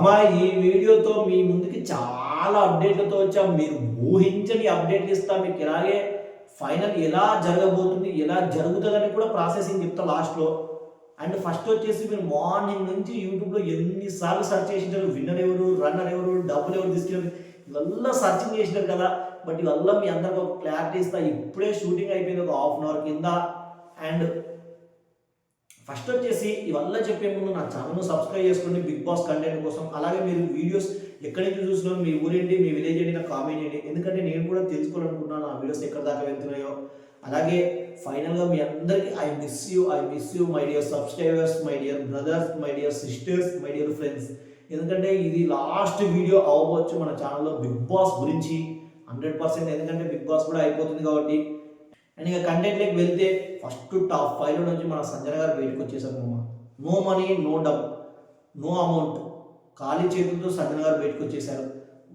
మామ ఈ వీడియోతో మీ ముందుకి చాలా అప్డేట్లతో వచ్చాం. మీరు ఊహించని అప్డేట్లు ఇస్తా మీకు. ఇలాగే ఫైనల్ ఎలా జరగబోతుంది, ఎలా జరుగుతుందని కూడా ప్రాసెసింగ్ చెప్తా లాస్ట్లో. అండ్ ఫస్ట్ వచ్చేసి మీరు మార్నింగ్ నుంచి యూట్యూబ్లో ఎన్నిసార్లు సెర్చ్ చేసినారు, విన్నర్ ఎవరు, రన్నర్ ఎవరు, డబ్బులు ఎవరు తీసుకెళ్ళారు, ఇవల్ల సర్చింగ్ చేసినారు కదా. బట్ ఇవల్ల మీ అందరికి ఒక క్లారిటీ ఇస్తా. ఇప్పుడే షూటింగ్ అయిపోయింది ఒక హాఫ్ అన్ అవర్ కింద. అండ్ ఫస్ట్ వచ్చేసి ఇవల్ల చెప్పే ముందు నా ఛానల్ను సబ్స్క్రైబ్ చేసుకోండి బిగ్ బాస్ కంటెంట్ కోసం. అలాగే మీరు వీడియోస్ ఎక్కడి నుంచి చూస్తున్నారో, మీ ఊరేంటి, మీ విలేజ్ ఏంటి నాకు కామెంట్ చేయండి. ఎందుకంటే నేను కూడా తెలుసుకోవాలనుకుంటున్నాను ఆ వీడియోస్ ఎక్కడ దాకా వెళ్తున్నాయో. అలాగే ఫైనల్గా మీ అందరికీ I miss you my dear subscribers, my dear brothers, my dear sisters, my dear friends. ఎందుకంటే ఇది లాస్ట్ వీడియో అవ్వచ్చు మన ఛానల్లో బిగ్ బాస్ గురించి 100%. ఎందుకంటే బిగ్ బాస్ కూడా అయిపోతుంది కాబట్టి. అండ్ ఇక కంటెంట్లోకి వెళ్తే ఫస్ట్ టాప్ 5లో నుంచి మన సంజన గారు బయటకు వచ్చేసారు. నో మనీ, నో డబ్, నో అమౌంట్, ఖాళీ చేతులతో సంజన గారు బయటకు వచ్చేసారు.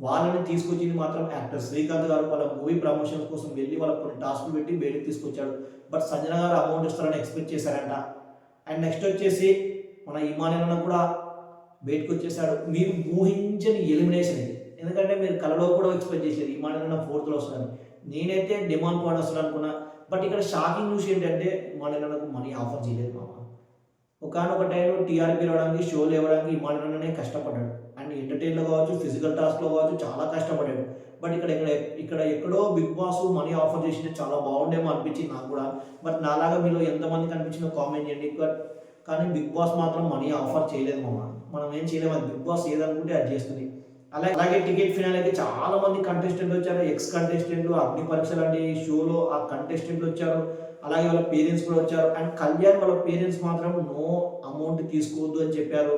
వాళ్ళని తీసుకొచ్చింది మాత్రం యాక్టర్ శ్రీకాంత్ గారు. వాళ్ళ మూవీ ప్రమోషన్స్ కోసం వెళ్ళి వాళ్ళకి కొన్ని టాస్క్లు పెట్టి బయటకు తీసుకొచ్చాడు. బట్ సంజన గారు అమౌంట్ ఇస్తారని ఎక్స్పెక్ట్ చేశారంట. అండ్ నెక్స్ట్ వచ్చేసి మన ఇమానియన్ కూడా బయటకు వచ్చేసాడు. మీరు ఊహించని ఎలిమినేషన్ ఇది. ఎందుకంటే మీరు కలలో కూడా ఎక్స్పెక్ట్ చేశారు ఇమానియన్ 4th వస్తుందని. నేనైతే డిమాండ్ పాయింట్ వస్తుంది అనుకున్నా. బట్ ఇక్కడ షాకింగ్ న్యూస్ ఏంటంటే ఇమానియన్కు మనీ ఆఫర్ చేయలేదు మామ. ఒకనొక టైంలో టీఆర్పీ రావడానికి, షోలు ఇవ్వడానికి ఇమానియన్నే కష్టపడ్డాడు. అండ్ ఎంటర్టైన్లో కావచ్చు, ఫిజికల్ టాస్క్లో కావచ్చు చాలా కష్టపడ్డాడు. బట్ ఇక్కడ ఎక్కడో బిగ్ బాస్ మనీ ఆఫర్ చేసింటే చాలా బాగుండేమో అనిపించింది నాకు కూడా. బట్ నాలాగా మీలో ఎంతమందికి అనిపించిందో కామెంట్ చేయండి. కానీ బిగ్ బాస్ మాత్రం మనీ ఆఫర్ చేయలేదు మామ. మనం ఏం చేయలేము, అది బిగ్ బాస్ ఏదనుకుంటే అది చేస్తుంది. అలాగే టికెట్ ఫినాల్ అయితే చాలా మంది కంటెస్టెంట్లు వచ్చారు. ఎక్స్ కంటెస్టెంట్లు, అగ్ని పరీక్ష లాంటి షోలో ఆ కంటెస్టెంట్లు వచ్చారు. అలాగే వాళ్ళ పేరెంట్స్ కూడా వచ్చారు. అండ్ కళ్యాణ్ వాళ్ళ పేరెంట్స్ మాత్రం నో అమౌంట్ తీసుకోవద్దు అని చెప్పారు.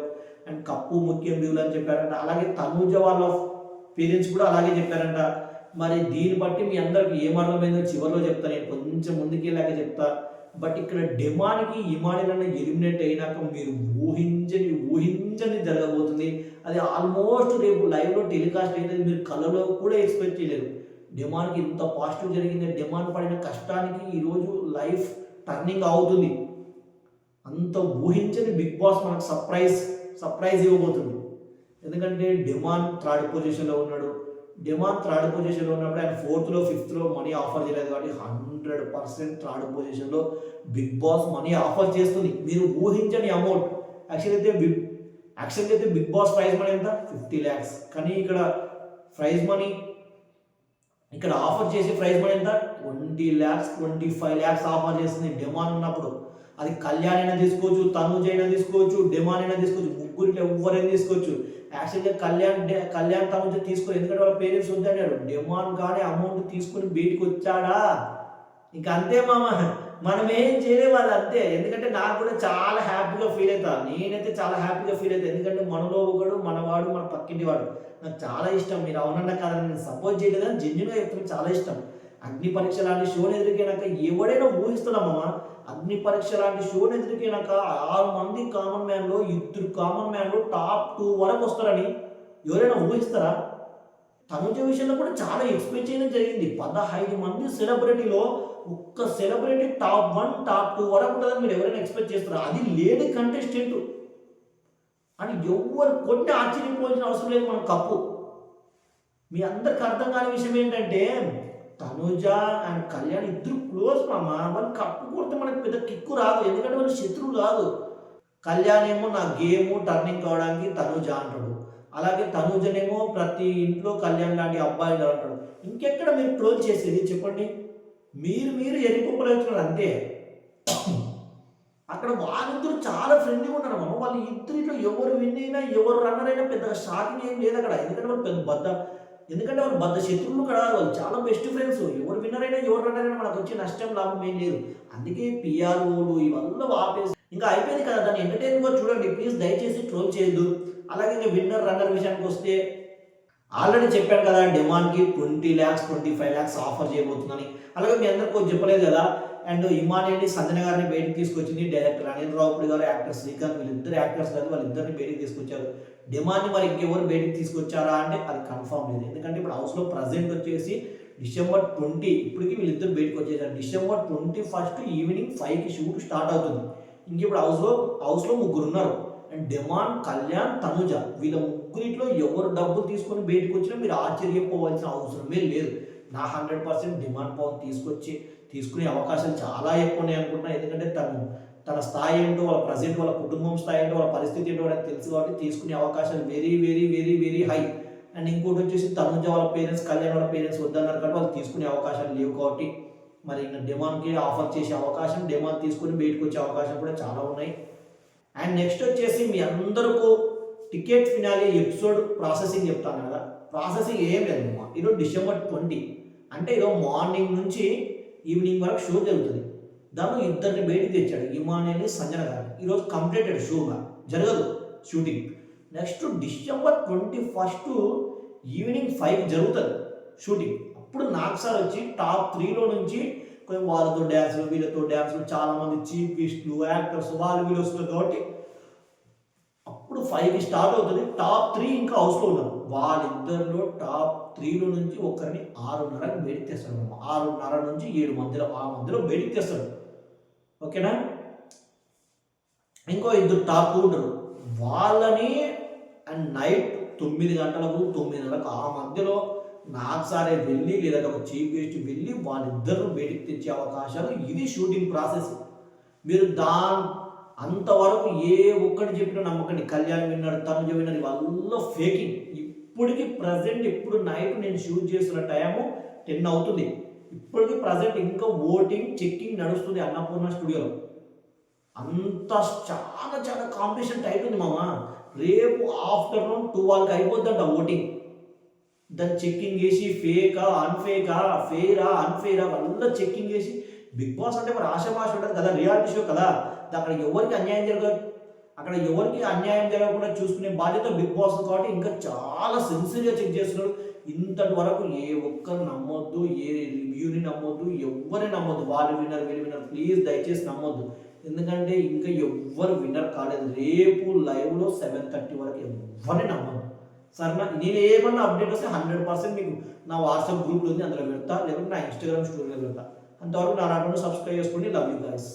అండ్ కప్పు ముఖ్యం డ్యూలు అని చెప్పారంట. అలాగే తనూజ వాళ్ళ పేరెంట్స్ కూడా అలాగే చెప్పారంట. మరి దీన్ని బట్టి మీ అందరికి ఏమర్థమైందో చివరిలో చెప్తా, నేను కొంచెం ముందుకెళ్ళాక చెప్తా. బట్ ఇక్కడ డెమాన్కి ఇమానియన్ ఎలిమినేట్ అయినాక మీరు ఊహించని జరగబోతుంది. అది ఆల్మోస్ట్ రేపు లైవ్లో టెలికాస్ట్ అయితే మీరు కళ్ళలో కూడా ఎక్స్పెక్ట్ చేయలేరు. డెమాన్కి ఇంత పాజిటివ్ జరిగింది. డెమాన్ పడిన కష్టానికి ఈరోజు లైఫ్ టర్నింగ్ అవుతుంది. అంత ఊహించని బిగ్ బాస్ మనకు సర్ప్రైజ్ ఇవ్వబోతుంది. ఎందుకంటే డెమాన్ థర్డ్ పొజిషన్లో ఉన్నాడు. డెమాన్ థర్డ్ పొజిషన్లో ఉన్నప్పుడు ఆయన 4th, 5th మనీ ఆఫర్ చేయలేదు కాబట్టి 100% థర్డ్ పొజిషన్లో బిగ్ బాస్ మనీ ఆఫర్ చేస్తుంది. మీరు ఊహించని అమౌంట్. యాక్చువల్గా అయితే బిగ్ బాస్ ప్రైజ్ మనీ ఎంత 50 lakhs. కానీ ఇక్కడ ప్రైజ్ మనీ ఇక్కడ ఆఫర్ చేసే ప్రైజ్ మనీ ఎంత 20 lakhs, 25 lakhs ఆఫర్ చేస్తుంది డెమాన్ ఉన్నప్పుడు. అది కళ్యాణ్ అయినా తీసుకోవచ్చు, తనూజ్ అయినా తీసుకోవచ్చు, డెమాన్ అయినా తీసుకోవచ్చు, ముగ్గురిలో ఎవరైనా తీసుకోవచ్చు. యాక్చువల్గా కళ్యాణ్ తనూజ్ తీసుకోవాలి, ఎందుకంటే వాళ్ళ పేరెంట్స్ వద్దన్నాడు. డెమాన్ కానీ అమౌంట్ తీసుకుని బయటకు వచ్చాడా ఇంకా అంతే మామ, మనం ఏం చేయలేము, వాళ్ళు అంతే. ఎందుకంటే నాకు కూడా చాలా హ్యాపీగా ఫీల్ అవుతా. నేనైతే చాలా హ్యాపీగా ఫీల్ అవుతాను. ఎందుకంటే మనలో ఒకడు, మనవాడు, మన పక్కింటి వాడు నాకు చాలా ఇష్టం. మీరు అవునన్నా కాదని నేను సపోర్ట్ చేయలేదని జెన్యున్గా చెప్తాను, చాలా ఇష్టం. అగ్ని పరీక్ష లాంటి షోని ఎదురికైనాక ఎవడైనా ఊహిస్తున్నామమ్మా. అగ్ని పరీక్ష లాంటి షోని ఎదురికైనాక 6 మంది కామన్ మ్యాన్లో 2 కామన్ మ్యాన్లు టాప్ 2 వరకు వస్తారని ఎవరైనా ఊహిస్తారా? తనుజ విషయంలో కూడా చాలా ఎక్స్పెక్ట్ చేయడం జరిగింది. 15 మంది సెలబ్రిటీలో ఒక్క సెలబ్రిటీ టాప్ 1, టాప్ 2 వరకు ఉంటుందని మీరు ఎవరైనా ఎక్స్పెక్ట్ చేస్తారా? అది లేడీ కంటెస్టెంట్ అని ఎవరు కొట్టి ఆశ్చర్యపోవాల్సిన అవసరం లేదు. మన కప్పు మీ అందరికి అర్థం కాని విషయం ఏంటంటే తనుజ అండ్ కళ్యాణ్ ఇద్దరు క్లోజ్ మామ. వాళ్ళు కప్పు కొడితే మనకు పెద్ద కిక్కు రాదు, ఎందుకంటే వాళ్ళు శత్రువు కాదు. కళ్యాణ్ ఏమో నా గేమ్ టర్నింగ్ కావడానికి తనుజ అంటాడు. అలాగే తనుజనేమో ప్రతి ఇంట్లో కళ్యాణ్ లాంటి అబ్బాయిలు అంటాడు. ఇంకెక్కడ మీరు ట్రోల్ చేసేది చెప్పండి? మీరు ఎరిపొప్పలేస్తున్నారు అంతే. అక్కడ వాళ్ళిద్దరు చాలా ఫ్రెండ్లీగా ఉన్నారు మనం. వాళ్ళు ఇద్దరిలో ఎవరు విన్ అయినా, ఎవరు రన్నర్ అయినా పెద్దగా షాకింగ్ ఏం లేదు అక్కడ. ఎందుకంటే వాళ్ళు వాళ్ళు బద్ద శత్రువులు కదా, వాళ్ళు చాలా బెస్ట్ ఫ్రెండ్స్. ఎవరు విన్నర్ అయినా, ఎవరు రన్నర్ అయినా మనకు వచ్చే నష్టం లాభం ఏం లేదు. అందుకే పిఆర్ఓలు ఇవన్నీ ఆపేసి ఇంకా అయిపోయింది కదా, దాన్ని ఎంటర్టైన్గా చూడండి ప్లీజ్. దయచేసి ట్రోల్ చేయొద్దు. అలాగే ఇంకా విన్నర్ రన్నర్ విషయానికి వస్తే ఆల్రెడీ చెప్పాను కదా, డెమాన్కి 20 lakhs, 25 lakhs ఆఫర్ చేయబోతుందని. అలాగే మీ అందరికీ చెప్పలేదు కదా. అండ్ ఇమానియన్ని, సంజన గారిని బయటకు తీసుకొచ్చింది డైరెక్టర్ అనిల్ రావుపూడి గారు, యాక్టర్ శ్రీకాంత్. వీళ్ళిద్దరు యాక్టర్స్ కాదు, వాళ్ళిద్దరిని బయటకు తీసుకొచ్చారు. డెమాన్ని మరి ఇంకెవరు బయటకు తీసుకొచ్చారా అంటే అది కన్ఫర్మ్ లేదు. ఎందుకంటే ఇప్పుడు హౌస్లో ప్రజెంట్ వచ్చేసి December 20 ఇప్పటికి వీళ్ళిద్దరు బయటకు వచ్చేసారు. December 21 ఈవినింగ్ 5కి షూట్ స్టార్ట్ అవుతుంది. ఇంక ఇప్పుడు హౌస్లో 3 ఉన్నారు. అండ్ డెమాన్, కళ్యాణ్, తనుజ వీళ్ళ ముగ్గురిట్లో ఎవరు డబ్బు తీసుకొని బయటకు వచ్చినా మీరు ఆశ్చర్యపోవాల్సిన అవసరమే లేదు. నా 100% డిమాండ్ పవన్ తీసుకునే అవకాశాలు చాలా ఎక్కువ ఉన్నాయి అనుకుంటున్నా. ఎందుకంటే తన స్థాయి ఏంటో, వాళ్ళ ప్రజెంట్ వాళ్ళ కుటుంబం స్థాయి ఏంటో, వాళ్ళ పరిస్థితి ఏంటో వాళ్ళకి తెలుసు కాబట్టి తీసుకునే అవకాశాలు very very very very high. And ఇంకోటి వచ్చేసి తనుజ వాళ్ళ పేరెంట్స్, కళ్యాణ్ వాళ్ళ పేరెంట్స్ వద్దన్నారు కాబట్టి వాళ్ళు తీసుకునే అవకాశాలు లేవు కాబట్టి మరి ఇంకా డిమాండ్కి ఆఫర్ చేసే అవకాశం, డిమాండ్ తీసుకుని బయటకు వచ్చే అవకాశం కూడా చాలా ఉన్నాయి. అండ్ నెక్స్ట్ వచ్చేసి మీ అందరికీ టికెట్ ఫినాలే ఎపిసోడ్ ప్రాసెసింగ్ చెప్తాను కదా. ప్రాసెసింగ్ ఏం లేదమ్మా. ఈరోజు December 20 అంటే ఈరోజు మార్నింగ్ నుంచి ఈవినింగ్ వరకు షో జరుగుతుంది. దాన్ని ఇద్దరిని బయటికి తెచ్చాడు, ఇమానియల్ని, సంజన గారిని. ఈరోజు కంప్లీటెడ్ షోగా జరగదు షూటింగ్. నెక్స్ట్ December 21 ఈవినింగ్ 5 జరుగుతుంది షూటింగ్. అప్పుడు నాకు సార్ వచ్చి టాప్ 3లో నుంచి కొంచెం వాళ్ళతో డ్యాన్సులు, వీళ్ళతో డ్యాన్సులు, చాలామంది చీఫ్ గెస్ట్లు, యాక్టర్స్ వీళ్ళు వస్తున్నారు కాబట్టి అప్పుడు 5కి స్టార్ట్ అవుతుంది. టాప్ 3 ఇంకా హౌస్లో ఉన్నారు. వాళ్ళిద్దరిలో టాప్ 3లో నుంచి ఒకరిని 6:30కి బయటికి తెస్తాడు. 6:30 నుంచి 7 మధ్యలో ఆ మధ్యలో బయటికి తెస్తాడు. ఓకేనా. ఇంకో ఇద్దరు టాప్ 2 ఉంటారు. వాళ్ళని అండ్ నైట్ 9 గంటలకు 9:30కు ఆ మధ్యలో నాకు సారే వెళ్ళి లేదా ఒక చీఫ్ గెస్ట్ వెళ్ళి వాళ్ళిద్దరు బయటికి తెచ్చే అవకాశాలు. ఇది షూటింగ్ ప్రాసెస్. మీరు అంతవరకు ఏ ఒక్కటి చెప్పినా నమ్మకండి. కళ్యాణ్ విన్నాడు, తనుజ విన్నాడు, వాళ్ళ ఫేకింగ్. ఇప్పటికి ప్రజెంట్ ఇప్పుడు నైట్ నేను షూట్ చేస్తున్న టైము 10 అవుతుంది. ఇప్పటికి ప్రజెంట్ ఇంకా ఓటింగ్ చెక్కింగ్ నడుస్తుంది అన్నపూర్ణ స్టూడియోలో. అంత చాలా చాలా కాంపిటీషన్ టైట్ ఉంది మామ. రేపు ఆఫ్టర్నూన్ 12కి అయిపోద్దంట ఓటింగ్. దాన్ని చెక్కింగ్ చేసి ఫేకా అన్ఫేకా, ఫెయిరా అన్ఫెయిరా వల్ల చెక్కింగ్ చేసి. బిగ్ బాస్ అంటే మరి ఆశామాష ఉంటుంది కదా, రియాలిటీ షో కదా. అక్కడ ఎవరికి అన్యాయం జరగదు. అక్కడ ఎవరికి అన్యాయం జరగకుండా చూసుకునే బాధ్యత బిగ్ బాస్ కాబట్టి ఇంకా చాలా సిన్సియర్గా చెక్ చేస్తున్నారు. ఇంతటి వరకు ఏ ఒక్కరు నమ్మొద్దు, ఏ రివ్యూని నమ్మొద్దు, ఎవరిని నమ్మొద్దు. వాళ్ళు విన్నర్ వీళ్ళు విన్నర్ ప్లీజ్ దయచేసి నమ్మొద్దు. ఎందుకంటే ఇంకా ఎవ్వరు విన్నర్ కాలేదు. రేపు లైవ్లో 7:30 వరకు ఎవరిని నమ్మొద్దు. సరేనా. నేను ఏమన్నా అప్డేట్ వస్తే 100% మీకు నా వాట్సాప్ గ్రూప్లో ఉంది, అందులో పెడతా, లేకపోతే నా ఇన్స్టాగ్రామ్ స్టోరీలో పెడతా. అంతవరకు నా నాటను సబ్స్క్రైబ్ చేసుకోండి. Love you guys.